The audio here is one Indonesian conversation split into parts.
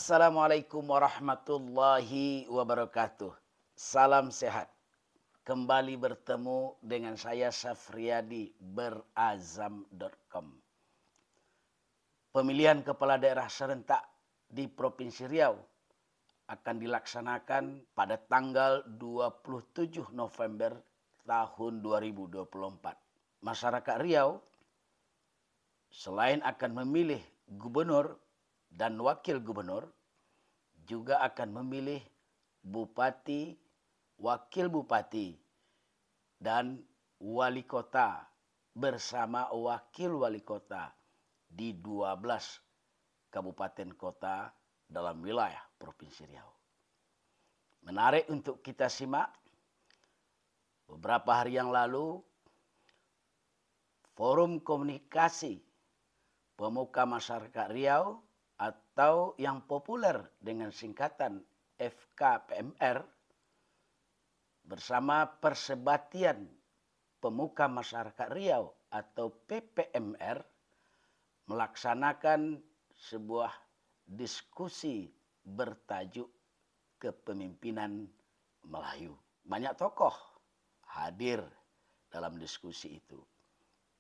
Assalamualaikum warahmatullahi wabarakatuh. Salam sehat. Kembali bertemu dengan saya Safriyadi berazam.com. Pemilihan kepala daerah serentak di Provinsi Riau akan dilaksanakan pada tanggal 27 November tahun 2024. Masyarakat Riau selain akan memilih gubernur dan wakil gubernur, juga akan memilih bupati, wakil bupati, dan wali kota bersama wakil wali kota di 12 kabupaten kota dalam wilayah Provinsi Riau. Menarik untuk kita simak, beberapa hari yang lalu Forum Komunikasi Pemuka Masyarakat Riau atau yang populer dengan singkatan FKPMR bersama Persebatian Pemuka Masyarakat Riau atau PPMR melaksanakan sebuah diskusi bertajuk Kepemimpinan Melayu. Banyak tokoh hadir dalam diskusi itu.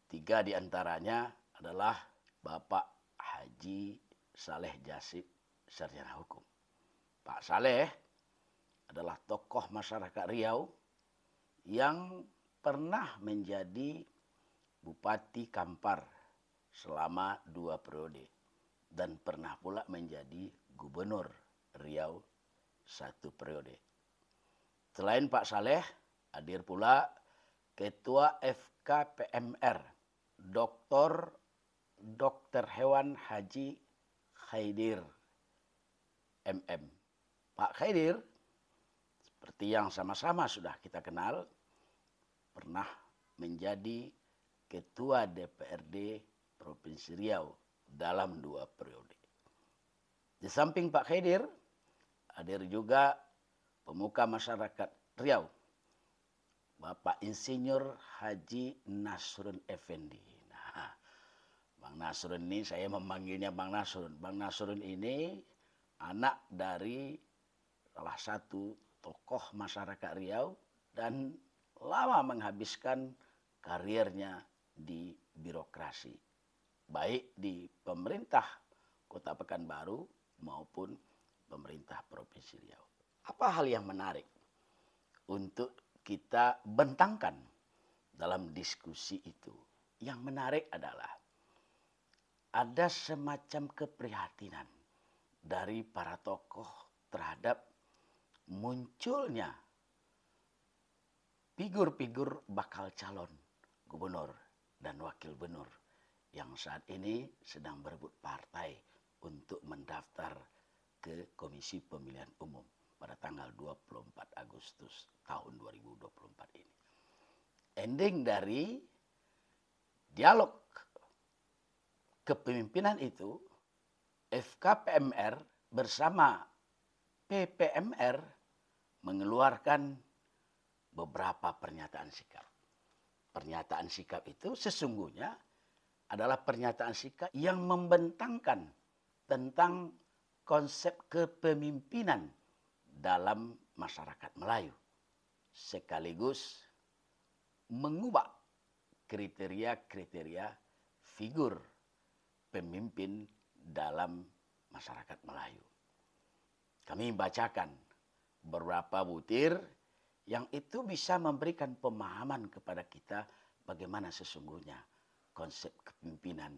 3 diantaranya adalah Bapak Haji Saleh Jasib, sarjana hukum. Pak Saleh adalah tokoh masyarakat Riau yang pernah menjadi Bupati Kampar selama 2 periode dan pernah pula menjadi Gubernur Riau 1 periode. Selain Pak Saleh, hadir pula Ketua FKPMR, Dr. Hewan Haji Khaidir MM. Pak Khaidir, seperti yang sama-sama sudah kita kenal, pernah menjadi Ketua DPRD Provinsi Riau dalam 2 periode. Di samping Pak Khaidir, hadir juga pemuka masyarakat Riau, Bapak Insinyur Haji Nasrun Effendi. Bang Nasrun ini saya memanggilnya Bang Nasrun. Bang Nasrun ini anak dari salah satu tokoh masyarakat Riau dan lama menghabiskan karirnya di birokrasi. Baik di pemerintah Kota Pekanbaru maupun pemerintah Provinsi Riau. Apa hal yang menarik untuk kita bentangkan dalam diskusi itu? Yang menarik adalah ada semacam keprihatinan dari para tokoh terhadap munculnya figur-figur bakal calon gubernur dan wakil gubernur yang saat ini sedang berebut partai untuk mendaftar ke Komisi Pemilihan Umum pada tanggal 24 Agustus tahun 2024 ini. Ending dari dialog kepemimpinan itu, FKPMR bersama PPMR mengeluarkan beberapa pernyataan sikap. Pernyataan sikap itu sesungguhnya adalah pernyataan sikap yang membentangkan tentang konsep kepemimpinan dalam masyarakat Melayu, sekaligus mengubah kriteria-kriteria figur pemimpin dalam masyarakat Melayu. Kami bacakan beberapa butir yang itu bisa memberikan pemahaman kepada kita bagaimana sesungguhnya konsep kepemimpinan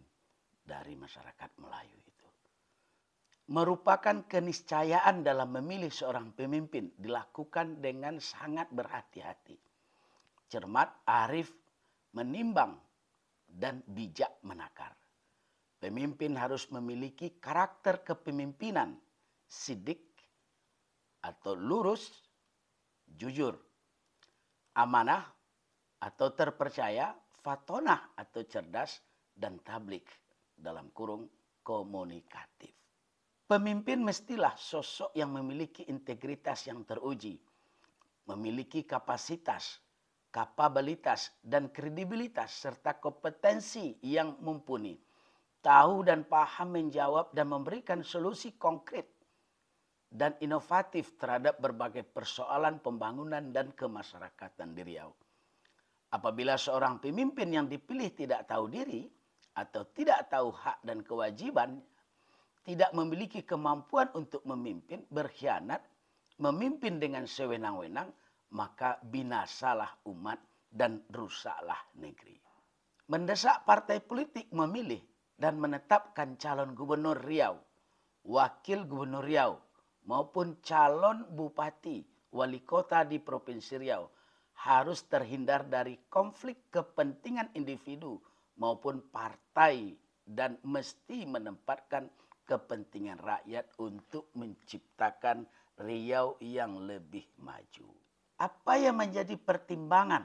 dari masyarakat Melayu itu. Merupakan keniscayaan dalam memilih seorang pemimpin dilakukan dengan sangat berhati-hati. Cermat, arif, menimbang, dan bijak menakar. Pemimpin harus memiliki karakter kepemimpinan sidik atau lurus, jujur, amanah atau terpercaya, fatonah atau cerdas, dan tablik dalam kurung komunikatif. Pemimpin mestilah sosok yang memiliki integritas yang teruji, memiliki kapasitas, kapabilitas, dan kredibilitas serta kompetensi yang mumpuni, tahu dan paham menjawab dan memberikan solusi konkret dan inovatif terhadap berbagai persoalan pembangunan dan kemasyarakatan di Riau. Apabila seorang pemimpin yang dipilih tidak tahu diri atau tidak tahu hak dan kewajiban, tidak memiliki kemampuan untuk memimpin, berkhianat, memimpin dengan sewenang-wenang, maka binasalah umat dan rusaklah negeri. Mendesak partai politik memilih dan menetapkan calon gubernur Riau, wakil gubernur Riau, maupun calon bupati, wali kota di Provinsi Riau harus terhindar dari konflik kepentingan individu maupun partai dan mesti menempatkan kepentingan rakyat untuk menciptakan Riau yang lebih maju. Apa yang menjadi pertimbangan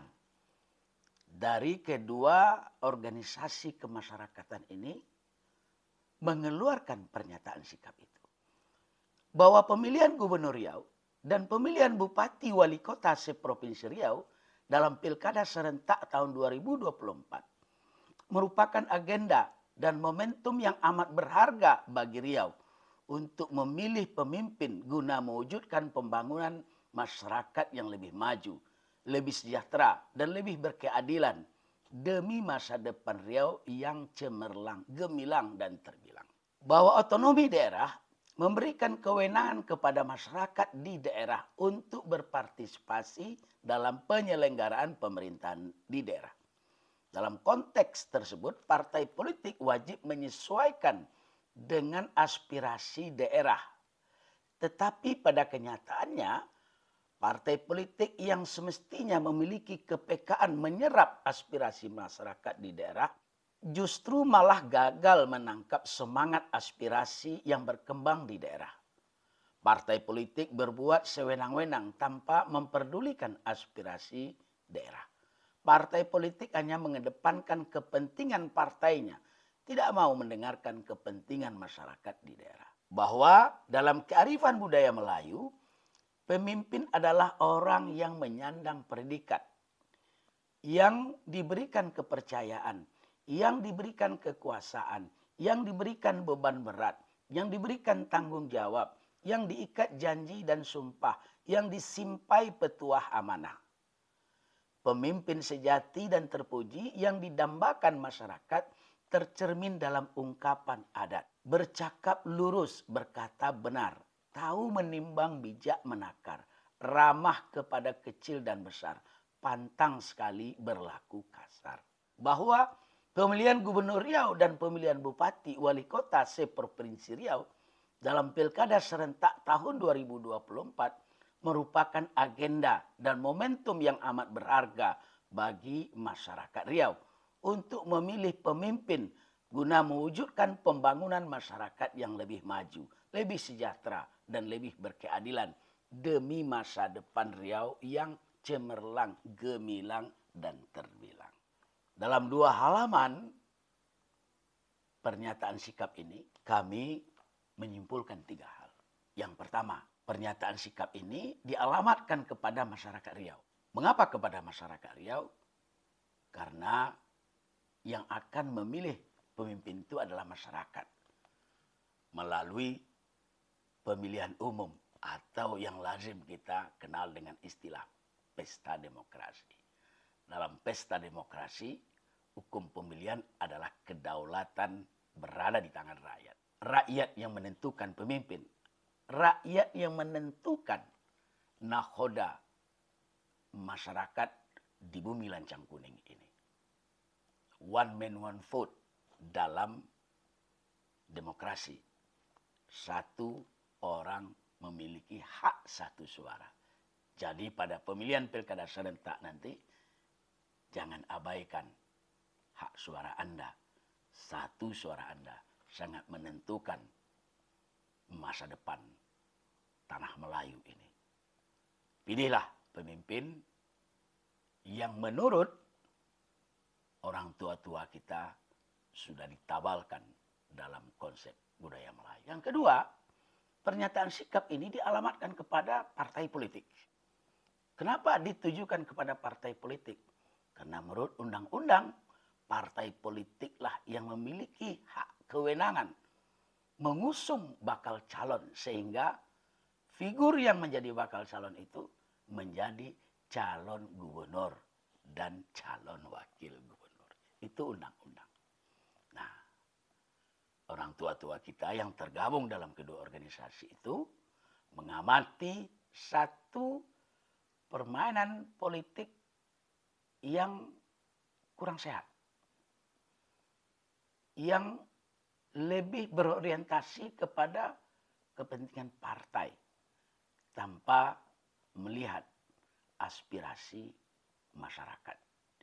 dari kedua organisasi kemasyarakatan ini mengeluarkan pernyataan sikap itu? Bahwa pemilihan gubernur Riau dan pemilihan bupati wali kota seprovinsi Riau dalam pilkada serentak tahun 2024 merupakan agenda dan momentum yang amat berharga bagi Riau untuk memilih pemimpin guna mewujudkan pembangunan masyarakat yang lebih maju, lebih sejahtera, dan lebih berkeadilan demi masa depan Riau yang cemerlang, gemilang, dan terbilang. Bahwa otonomi daerah memberikan kewenangan kepada masyarakat di daerah untuk berpartisipasi dalam penyelenggaraan pemerintahan di daerah. Dalam konteks tersebut, partai politik wajib menyesuaikan dengan aspirasi daerah. Tetapi pada kenyataannya, partai politik yang semestinya memiliki kepekaan menyerap aspirasi masyarakat di daerah justru malah gagal menangkap semangat aspirasi yang berkembang di daerah. Partai politik berbuat sewenang-wenang tanpa memperdulikan aspirasi daerah. Partai politik hanya mengedepankan kepentingan partainya, tidak mau mendengarkan kepentingan masyarakat di daerah. Bahwa dalam kearifan budaya Melayu, pemimpin adalah orang yang menyandang predikat, yang diberikan kepercayaan, yang diberikan kekuasaan, yang diberikan beban berat, yang diberikan tanggung jawab, yang diikat janji dan sumpah, yang disimpai petuah amanah. Pemimpin sejati dan terpuji yang didambakan masyarakat tercermin dalam ungkapan adat. Bercakap lurus, berkata benar, tahu menimbang bijak menakar, ramah kepada kecil dan besar, pantang sekali berlaku kasar. Bahwa pemilihan gubernur Riau dan pemilihan bupati wali kota seprovinsi Riau dalam pilkada serentak tahun 2024 merupakan agenda dan momentum yang amat berharga bagi masyarakat Riau untuk memilih pemimpin guna mewujudkan pembangunan masyarakat yang lebih maju, lebih sejahtera, dan lebih berkeadilan demi masa depan Riau yang cemerlang, gemilang, dan terbilang. Dalam 2 halaman pernyataan sikap ini, kami menyimpulkan 3 hal. Yang pertama, pernyataan sikap ini dialamatkan kepada masyarakat Riau. Mengapa kepada masyarakat Riau? Karena yang akan memilih pemimpin itu adalah masyarakat melalui pemilihan umum atau yang lazim kita kenal dengan istilah pesta demokrasi. Dalam pesta demokrasi, hukum pemilihan adalah kedaulatan berada di tangan rakyat. Rakyat yang menentukan pemimpin. Rakyat yang menentukan nakhoda masyarakat di bumi lancang kuning ini. One man, one vote dalam demokrasi. Satu orang memiliki hak satu suara. Jadi pada pemilihan pilkada serentak nanti, jangan abaikan hak suara Anda. Satu suara Anda sangat menentukan masa depan tanah Melayu ini. Pilihlah pemimpin yang menurut orang tua-tua kita sudah ditabalkan dalam konsep budaya Melayu. Yang kedua, pernyataan sikap ini dialamatkan kepada partai politik. Kenapa ditujukan kepada partai politik? Karena menurut undang-undang, partai politiklah yang memiliki hak kewenangan mengusung bakal calon sehingga figur yang menjadi bakal calon itu menjadi calon gubernur dan calon wakil gubernur. Itu undang-undang. Nah, orang tua-tua kita yang tergabung dalam kedua organisasi itu mengamati satu permainan politik yang kurang sehat. Yang lebih berorientasi kepada kepentingan partai tanpa melihat aspirasi masyarakat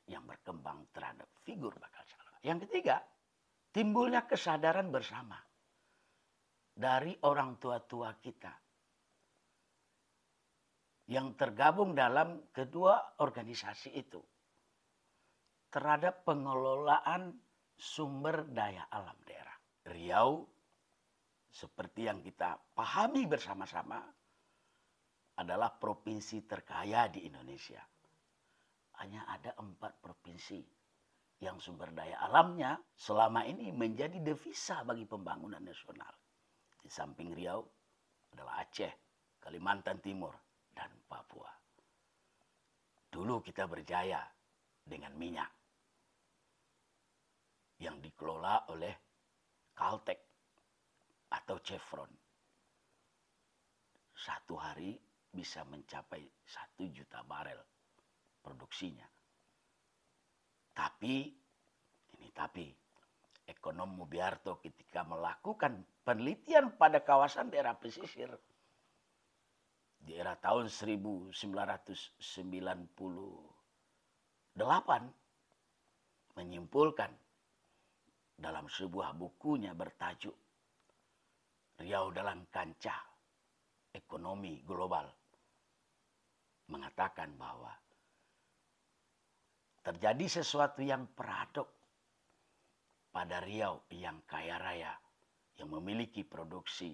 yang berkembang terhadap figur bakal calon. Yang ketiga, timbulnya kesadaran bersama dari orang tua-tua kita yang tergabung dalam kedua organisasi itu terhadap pengelolaan sumber daya alam daerah. Riau, seperti yang kita pahami bersama-sama, adalah provinsi terkaya di Indonesia. Hanya ada 4 provinsi yang sumber daya alamnya selama ini menjadi devisa bagi pembangunan nasional. Di samping Riau adalah Aceh, Kalimantan Timur, dan Papua. Dulu kita berjaya dengan minyak yang dikelola oleh Caltech atau Chevron. Satu hari bisa mencapai 1 juta barel produksinya. Tapi ekonom Mubiarto ketika melakukan penelitian pada kawasan daerah pesisir di era tahun 1998 menyimpulkan dalam sebuah bukunya bertajuk Riau dalam Kancah Ekonomi Global mengatakan bahwa terjadi sesuatu yang paradok pada Riau yang kaya raya, yang memiliki produksi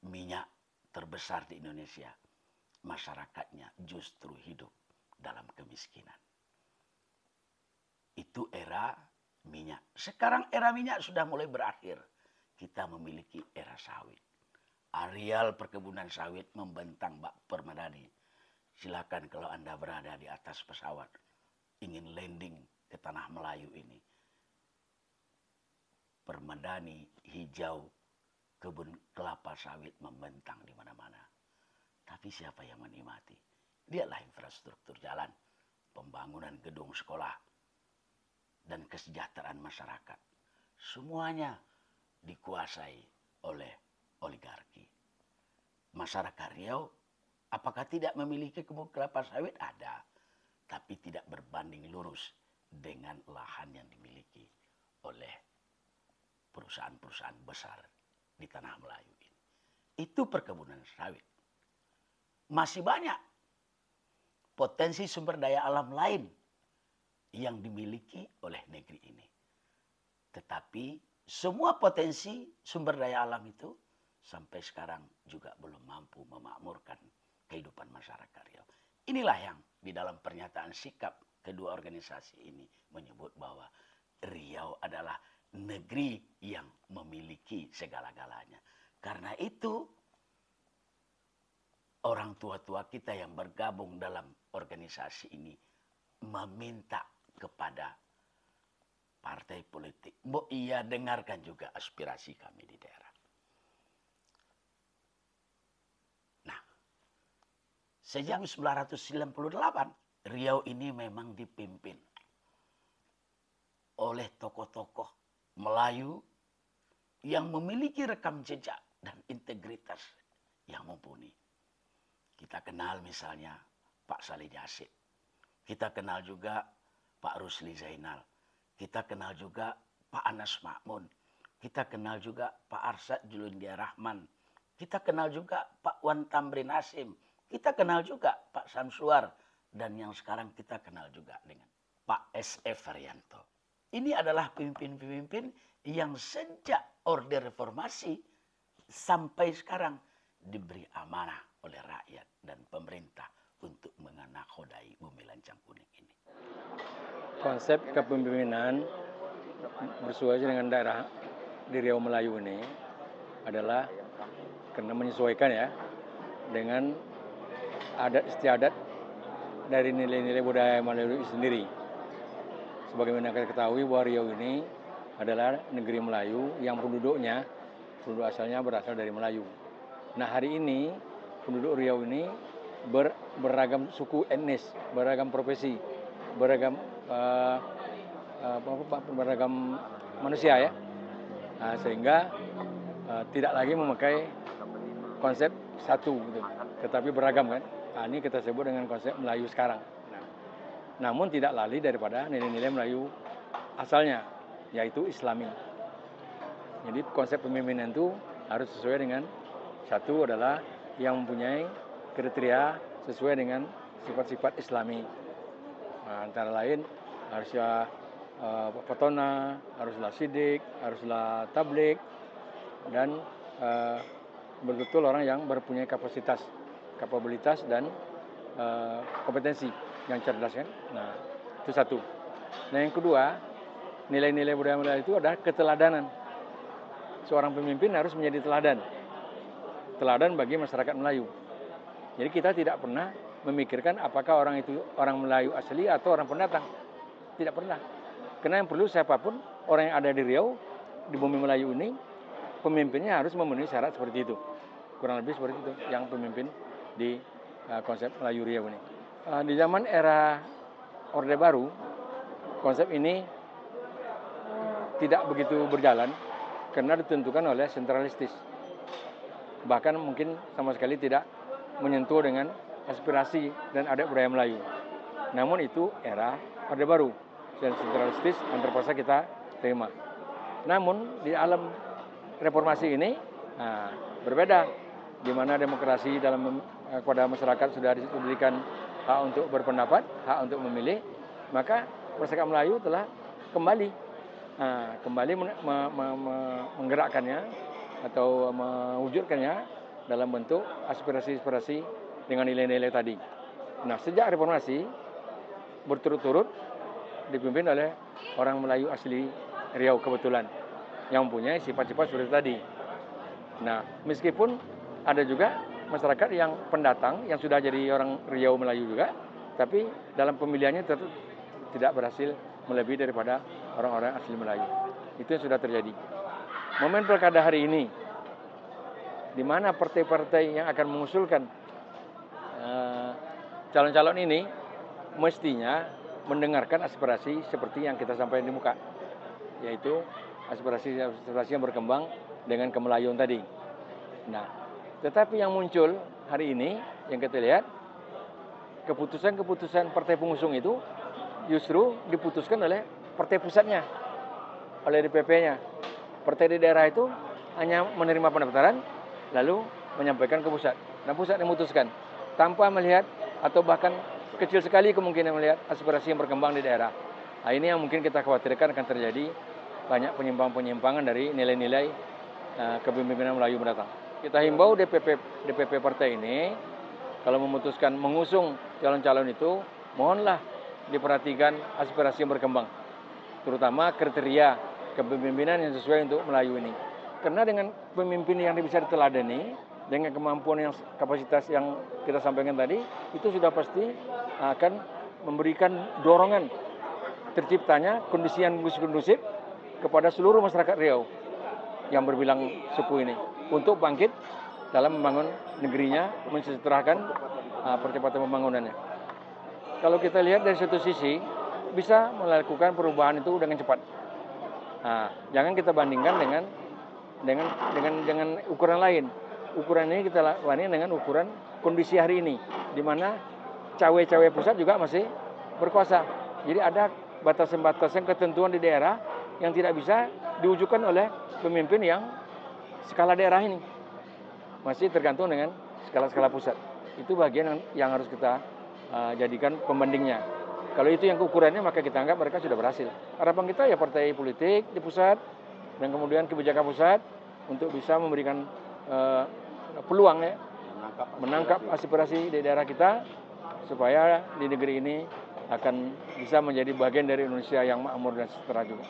minyak terbesar di Indonesia. Masyarakatnya justru hidup dalam kemiskinan. Itu era minyak. Sekarang era minyak sudah mulai berakhir. Kita memiliki era sawit. Areal perkebunan sawit membentang Mbak Permadani. Silakan kalau Anda berada di atas pesawat, ingin landing ke tanah Melayu ini. Permadani hijau, kebun kelapa sawit membentang di mana-mana. Tapi siapa yang menikmati? Lihatlah infrastruktur jalan, pembangunan gedung sekolah, dan kesejahteraan masyarakat. Semuanya dikuasai oleh oligarki. Masyarakat Riau apakah tidak memiliki kebun kelapa sawit? Ada. Tapi tidak berbanding lurus dengan lahan yang dimiliki oleh perusahaan-perusahaan besar di tanah Melayu ini. Itu perkebunan sawit. Masih banyak potensi sumber daya alam lain yang dimiliki oleh negeri ini. Tetapi semua potensi sumber daya alam itu sampai sekarang juga belum mampu memakmurkan kehidupan masyarakat Riau. Inilah yang di dalam pernyataan sikap kedua organisasi ini menyebut bahwa Riau adalah negeri yang memiliki segala-galanya. Karena itu orang tua-tua kita yang bergabung dalam organisasi ini meminta kepada partai politik, ia dengarkan juga aspirasi kami di daerah. Nah, sejak 1998, Riau ini memang dipimpin oleh tokoh-tokoh Melayu yang memiliki rekam jejak dan integritas yang mumpuni. Kita kenal misalnya Pak Salih Jasid. Kita kenal juga Pak Rusli Zainal. Kita kenal juga Pak Anas Makmun. Kita kenal juga Pak Arsyad Julundia Rahman. Kita kenal juga Pak Wan Tamrin Hasim. Kita kenal juga Pak Samsuar. Dan yang sekarang kita kenal juga dengan Pak S.F. Haryanto. Ini adalah pemimpin-pemimpin yang sejak Orde Reformasi sampai sekarang diberi amanah oleh rakyat dan pemerintah untuk menganakhodai bumi lancang kuning ini. Konsep kepemimpinan bersesuaian dengan daerah di Riau Melayu ini adalah karena menyesuaikan ya dengan adat istiadat dari nilai-nilai budaya Melayu itu sendiri. Sebagaimana kita ketahui bahwa Riau ini adalah negeri Melayu yang penduduk asalnya berasal dari Melayu. Nah, hari ini penduduk Riau ini beragam suku etnis, beragam profesi, beragam manusia ya. Nah, sehingga tidak lagi memakai konsep satu gitu, tetapi beragam kan. Nah, ini kita sebut dengan konsep Melayu sekarang. Namun tidak lali daripada nilai-nilai Melayu asalnya, yaitu Islami. Jadi konsep pemimpinan itu harus sesuai dengan satu adalah yang mempunyai kriteria sesuai dengan sifat-sifat Islami. Nah, antara lain harusnya petona, haruslah sidik, haruslah tablik, dan betul-betul orang yang mempunyai kapabilitas dan kompetensi yang cerdas kan. Nah, itu satu. Nah, yang kedua, nilai-nilai budaya Melayu itu adalah keteladanan. Seorang pemimpin harus menjadi teladan bagi masyarakat Melayu. Jadi kita tidak pernah memikirkan apakah orang itu orang Melayu asli atau orang pendatang. Tidak pernah. Karena yang perlu siapapun orang yang ada di Riau, di bumi Melayu ini, pemimpinnya harus memenuhi syarat seperti itu. Kurang lebih seperti itu yang pemimpin di konsep Melayu Riau ini. Di zaman era Orde Baru, konsep ini tidak begitu berjalan karena ditentukan oleh sentralistis. Bahkan mungkin sama sekali tidak menyentuh dengan aspirasi dan adat budaya Melayu. Namun itu era Orde Baru dan sentralistis yang terpaksa kita terima. Namun di alam reformasi ini berbeda, di mana demokrasi kepada masyarakat sudah diberikan hak untuk berpendapat, hak untuk memilih, maka masyarakat Melayu telah kembali menggerakkannya atau mewujudkannya dalam bentuk aspirasi-aspirasi dengan nilai-nilai tadi. Nah, sejak reformasi berturut-turut dipimpin oleh orang Melayu asli Riau kebetulan yang mempunyai sifat-sifat seperti tadi. Nah, meskipun ada juga masyarakat yang pendatang yang sudah jadi orang Riau Melayu juga, tapi dalam pemilihannya tetap tidak berhasil melebihi daripada orang-orang asli Melayu. Itu yang sudah terjadi. Momen pilkada hari ini, di mana partai-partai yang akan mengusulkan calon-calon ini mestinya mendengarkan aspirasi seperti yang kita sampaikan di muka, yaitu aspirasi yang berkembang dengan kemelayuan tadi. Nah, tetapi yang muncul hari ini yang kita lihat, keputusan-keputusan partai pengusung itu justru diputuskan oleh partai pusatnya, oleh DPP-nya. Partai di daerah itu hanya menerima pendaftaran lalu menyampaikan ke pusat. Nah, pusat yang memutuskan tanpa melihat atau bahkan kecil sekali kemungkinan melihat aspirasi yang berkembang di daerah. Nah, ini yang mungkin kita khawatirkan akan terjadi banyak penyimpangan dari nilai-nilai kepemimpinan Melayu mendatang. Kita himbau DPP partai ini kalau memutuskan mengusung calon-calon itu, mohonlah diperhatikan aspirasi yang berkembang, terutama kriteria kepemimpinan yang sesuai untuk Melayu ini. Karena dengan pemimpin yang bisa diteladani, dengan kemampuan yang kapasitas yang kita sampaikan tadi, itu sudah pasti akan memberikan dorongan terciptanya kondisi yang kondusif kepada seluruh masyarakat Riau yang berbilang suku ini untuk bangkit dalam membangun negerinya, mensejahterakan percepatan pembangunannya. Kalau kita lihat dari satu sisi, bisa melakukan perubahan itu dengan cepat. Nah, jangan kita bandingkan dengan ukuran lain. Ukuran ini kita bandingkan dengan ukuran kondisi hari ini, di mana cawe-cawe pusat juga masih berkuasa. Jadi ada batasan-batasan ketentuan di daerah yang tidak bisa diwujudkan oleh pemimpin yang skala daerah ini. Masih tergantung dengan skala-skala pusat. Itu bagian yang harus kita jadikan pembandingnya. Kalau itu yang ukurannya, maka kita anggap mereka sudah berhasil. Harapan kita ya partai politik di pusat dan kemudian kebijakan pusat untuk bisa memberikan peluang ya, menangkap aspirasi di daerah kita supaya di negeri ini akan bisa menjadi bagian dari Indonesia yang makmur dan sejahtera juga.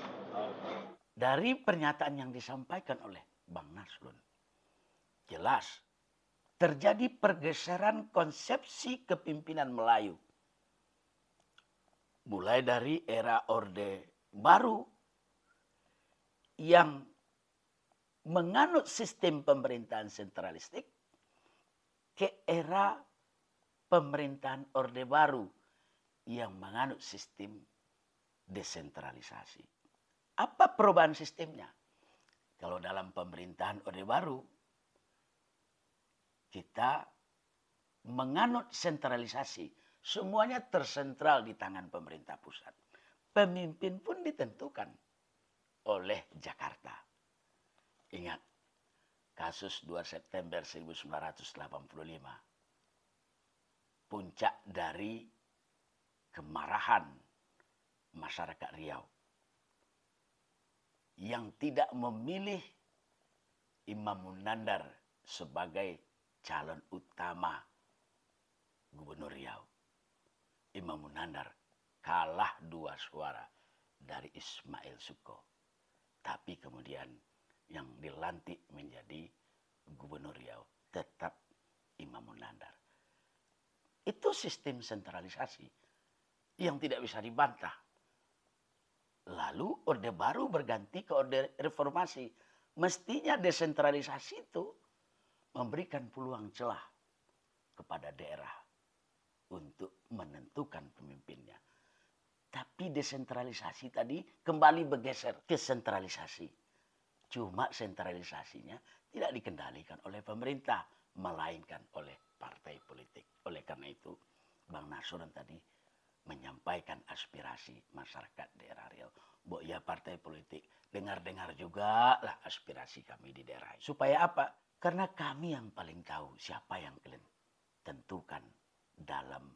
Dari pernyataan yang disampaikan oleh Bang Nasrun, jelas terjadi pergeseran konsepsi kepimpinan Melayu. Mulai dari era Orde Baru yang menganut sistem pemerintahan sentralistik ke era pemerintahan Orde Baru yang menganut sistem desentralisasi. Apa perubahan sistemnya? Kalau dalam pemerintahan Orde Baru, kita menganut sentralisasi. Semuanya tersentral di tangan pemerintah pusat. Pemimpin pun ditentukan oleh Jakarta. Ingat, kasus 2 September 1985. Puncak dari kemarahan masyarakat Riau yang tidak memilih Imam Munandar sebagai calon utama Gubernur Riau. Imam Munandar kalah 2 suara dari Ismail Suko. Tapi kemudian yang dilantik menjadi Gubernur Riau tetap Imam Munandar. Itu sistem sentralisasi yang tidak bisa dibantah. Lalu Orde Baru berganti ke Orde Reformasi. Mestinya desentralisasi itu memberikan peluang celah kepada daerah untuk menentukan pemimpinnya. Tapi desentralisasi tadi kembali bergeser ke sentralisasi. Cuma sentralisasinya tidak dikendalikan oleh pemerintah, melainkan oleh partai politik. Oleh karena itu, Bang Nasrun tadi menyampaikan aspirasi masyarakat daerah Riau. Bahwa ya partai politik, dengar-dengar juga lah aspirasi kami di daerah. Supaya apa? Karena kami yang paling tahu siapa yang kalian tentukan dalam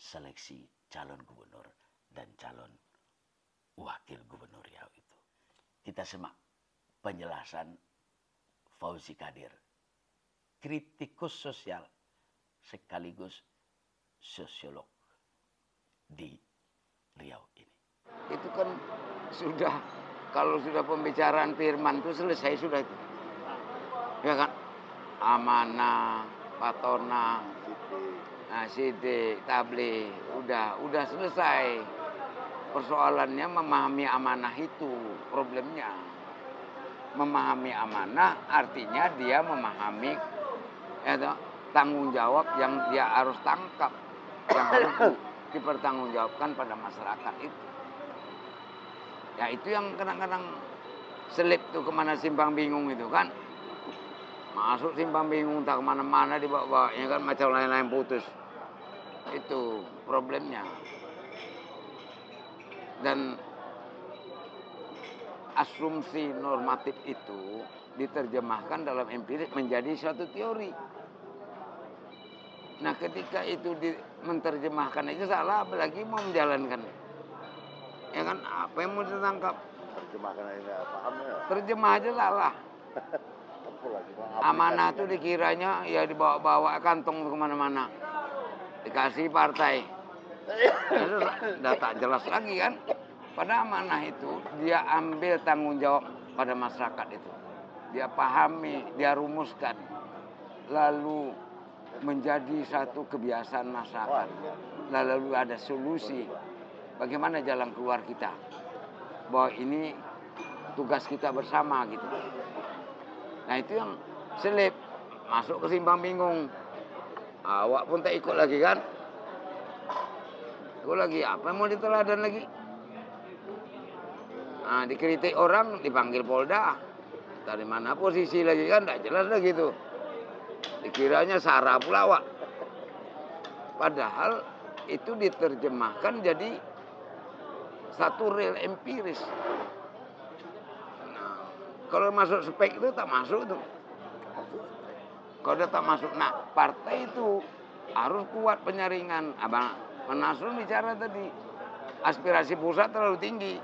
seleksi calon gubernur dan calon wakil gubernur Riau itu. Kita simak penjelasan Fauzi Qadir, kritikus sosial sekaligus sosiolog di Riau ini. Itu kan sudah, kalau sudah pembicaraan firman itu selesai sudah itu. Ya kan? Amanah, Patona, Sidik, Tabligh, udah selesai. Persoalannya memahami amanah itu problemnya. Memahami amanah artinya dia memahami tanggung jawab yang dia harus tangkap, yang harus dipertanggungjawabkan pada masyarakat itu. Ya itu yang kadang-kadang selip tuh kemana simpang bingung itu kan. Masuk simpang bingung tak kemana-mana dibawa-bawa, ya kan macam lain-lain putus. Itu problemnya. Dan asumsi normatif itu diterjemahkan dalam empiris menjadi suatu teori. Nah ketika itu menerjemahkan itu salah, apalagi mau menjalankan. Ya kan apa yang mau ditangkap? Terjemahkan aja paham ya. Terjemah aja salah. Amanah itu dikiranya ya dibawa-bawa kantong kemana-mana. Dikasih partai. Itu udah tak jelas lagi kan. Pada amanah itu dia ambil tanggung jawab pada masyarakat itu. Dia pahami, dia rumuskan. Lalu menjadi satu kebiasaan masyarakat. Lalu ada solusi. Bagaimana jalan keluar kita. Bahwa ini tugas kita bersama gitu. Nah itu yang selip. Masuk ke simpang bingung. Awak pun tak ikut lagi kan. Ikut lagi. Apa yang mau diteladan lagi? Nah dikritik orang dipanggil Polda. Dari mana posisi lagi kan. Tak jelas lagi tuh. Dikiranya sara pula awak. Padahal itu diterjemahkan jadi satu real empiris. Kalau masuk spek itu tak masuk tuh. Kalau dia tak masuk. Nah partai itu harus kuat penyaringan. Abang Nasrun bicara tadi. Aspirasi pusat terlalu tinggi.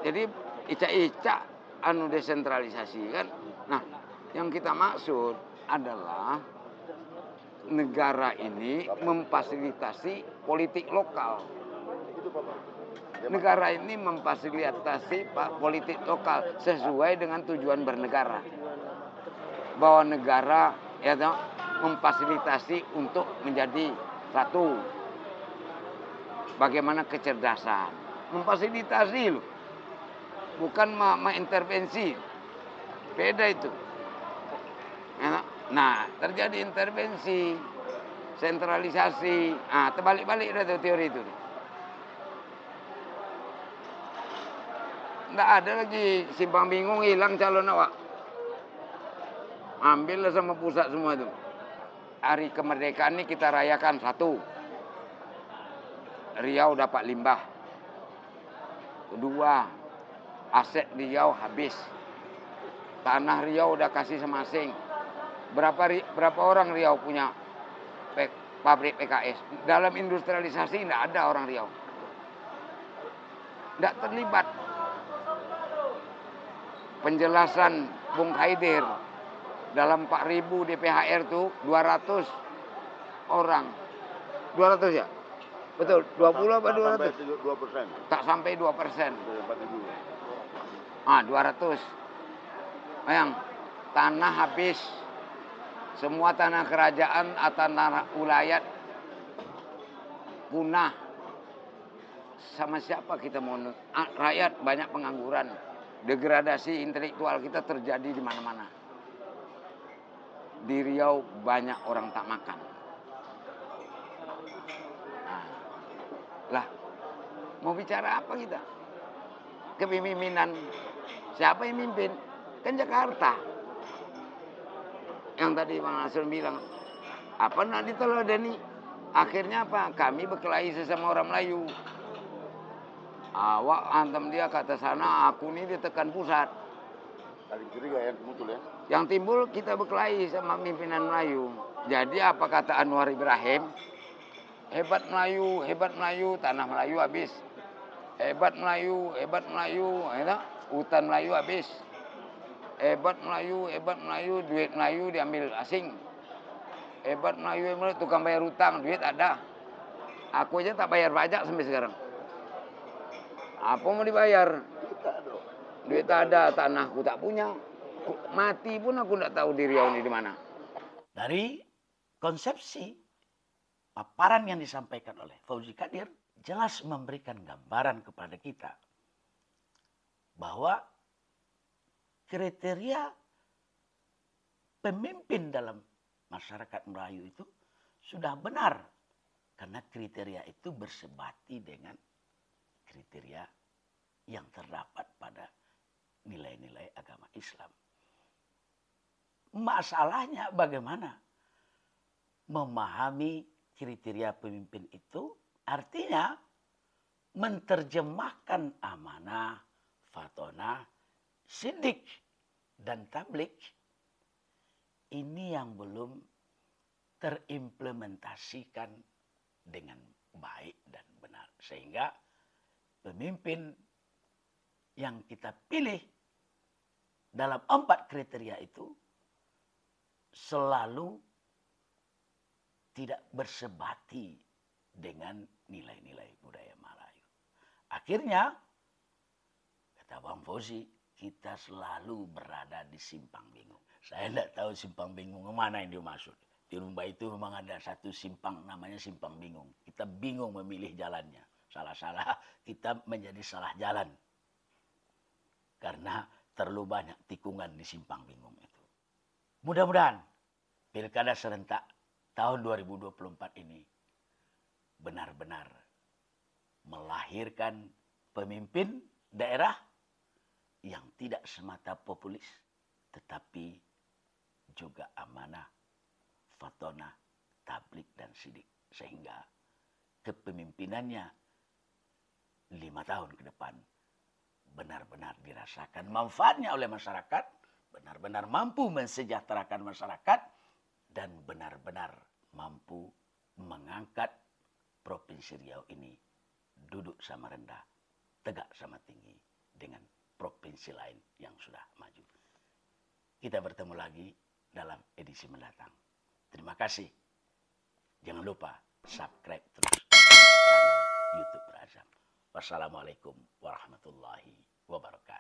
Jadi icak-icak desentralisasi kan. Nah yang kita maksud adalah negara ini memfasilitasi politik lokal. Negara ini memfasilitasi politik lokal sesuai dengan tujuan bernegara. bahwa negara ya toh, memfasilitasi untuk menjadi satu. Bagaimana kecerdasan, memfasilitasi loh, bukan mengintervensi, beda itu. Ya, nah, terjadi intervensi, sentralisasi, terbalik-balik dah tuh teori itu. Nggak ada lagi simpang bingung, hilang calon awak. Ambillah sama pusat semua itu. Hari kemerdekaan ini kita rayakan satu. Riau dapat limbah. Kedua, aset Riau habis. Tanah Riau udah kasih semasing. Berapa orang Riau punya pabrik PKS? Dalam industrialisasi tidak ada orang Riau. Tidak terlibat. Penjelasan Bung Haidir dalam 4.000 DPHR itu 200 orang. 200 ya? Betul, 20 apa 200? 2%. Tak sampai 2%. 200. Bayang, tanah habis. Semua tanah kerajaan atau tanah ulayat punah. Sama siapa kita mau? Rakyat banyak pengangguran. Degradasi intelektual kita terjadi di mana-mana. Di Riau banyak orang tak makan. Lah, mau bicara apa kita? Kepemimpinan. Siapa yang mimpin? Kan Jakarta. Yang tadi Bang Nasrul bilang, apa nak diteladani? Akhirnya apa? Kami berkelahi sesama orang Melayu. Awak hantam dia kata sana, aku ini ditekan pusat. Saling curiga yang muncul ya. Yang timbul kita berkelahi sama pimpinan Melayu. Jadi apa kata Anwar Ibrahim? Hebat Melayu, tanah Melayu habis. Hebat Melayu, hutan Melayu habis. Hebat Melayu, duit Melayu diambil asing. Hebat Melayu, tukang bayar hutang, duit ada. Aku aja tak bayar pajak sampai sekarang. Apa mau dibayar? Duit ada, tanahku tak punya. Mati pun aku tidak tahu di Riau ini di mana. Dari konsepsi paparan yang disampaikan oleh Fauzi Qadir jelas memberikan gambaran kepada kita bahwa kriteria pemimpin dalam masyarakat Melayu itu sudah benar. Karena kriteria itu bersebati dengan kriteria yang terdapat pada nilai-nilai agama Islam. Masalahnya bagaimana memahami kriteria pemimpin itu, artinya menerjemahkan amanah, fatonah, sidik, dan tablik. Ini yang belum terimplementasikan dengan baik dan benar. Sehingga pemimpin yang kita pilih dalam 4 kriteria itu selalu tidak bersebati dengan nilai-nilai budaya Melayu. Akhirnya, kata Bang Fauzi, kita selalu berada di simpang bingung. Saya tidak tahu simpang bingung kemana yang dimaksud. Di Rumba itu memang ada satu simpang namanya simpang bingung. Kita bingung memilih jalannya. Salah-salah kita menjadi salah jalan. Karena terlalu banyak tikungan di simpang bingung itu. Mudah-mudahan Pilkada serentak tahun 2024 ini benar-benar melahirkan pemimpin daerah yang tidak semata populis, tetapi juga amanah, fatonah, tablik, dan sidik. Sehingga kepemimpinannya 5 tahun ke depan benar-benar dirasakan manfaatnya oleh masyarakat, benar-benar mampu mensejahterakan masyarakat, dan benar-benar mampu mengangkat Provinsi Riau ini duduk sama rendah, tegak sama tinggi dengan provinsi lain yang sudah maju. Kita bertemu lagi dalam edisi mendatang. Terima kasih. Jangan lupa subscribe terus channel YouTube Berazam. Wassalamualaikum warahmatullahi wabarakatuh.